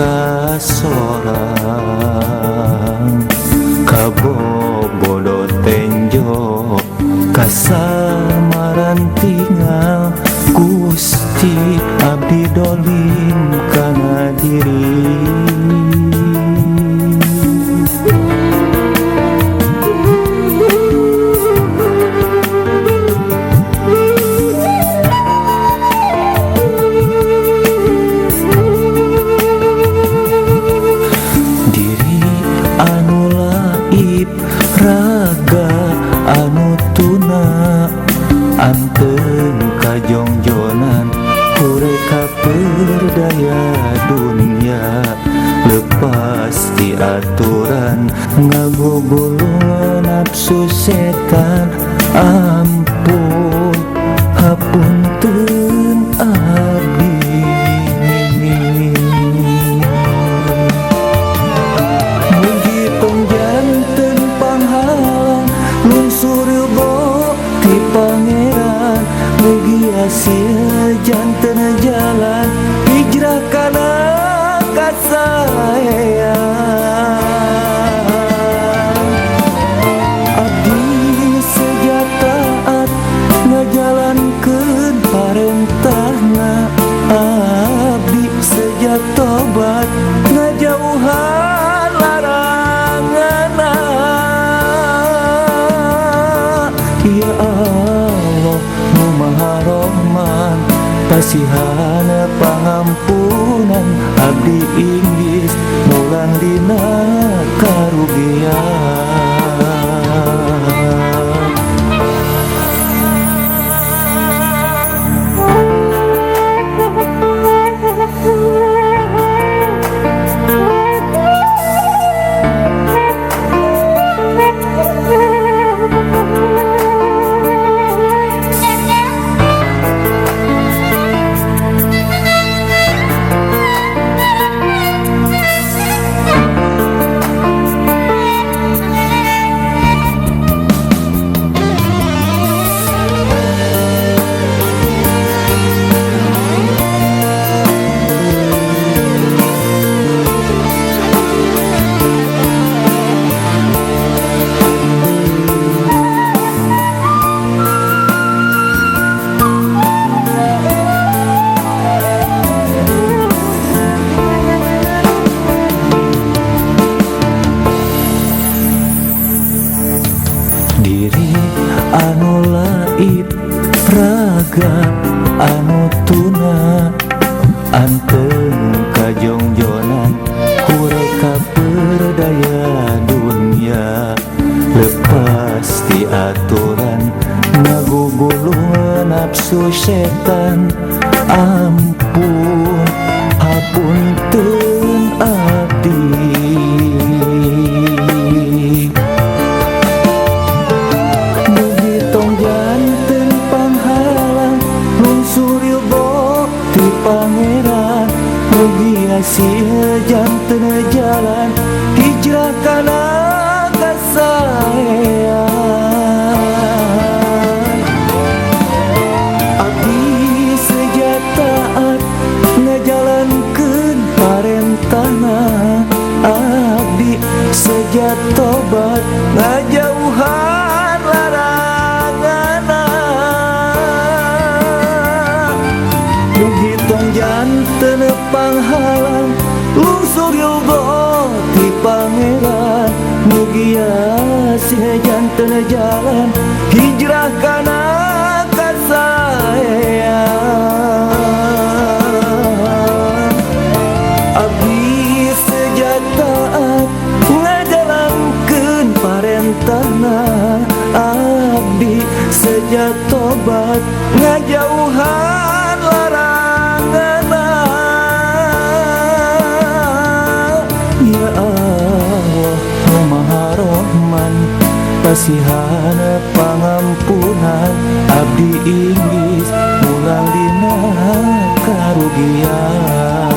kasorang kabobodo tenjo kasamaran tinggal Gusti abdi dolim kana diri. Raga anu tuna anteng kajongjonan kureka perdaya dunia lepas di aturan ngagugulungan nafsu setan ampun hapunten abdi. Mugi hasil janten jalan hijrah kana ka saya. Abdi sejataat ngajalankeun parentahna, abdi sejatobat ngajauhan laranganna. Ya Allah Maha Rahman pasihana pangampunan abdi inggis mulang dina karugian. Diri anu laib raga anu tuna anteng kajongjonan kureka perdaya dunia lepas di aturan ngagugulungan nafsu setan ampun hapunten abdi. Pangeran mugi hasil janten jalan hijrah kana ka saya. Abdi sejataat ngajalankeun parentahna, abdi sejatobat ngajauhan laranganna. Mugi tong janten panghalang lungsur yogo ti pangeran, mugi hasil janten jalan hijrah kana ka saya. Abdi sejataat ngajalankeun parentahna, abdi sejatobat ngajauhan laranganna. Ya Allah Maha Rahman pasihana pangampunan abdi inggis mulang dina karugian.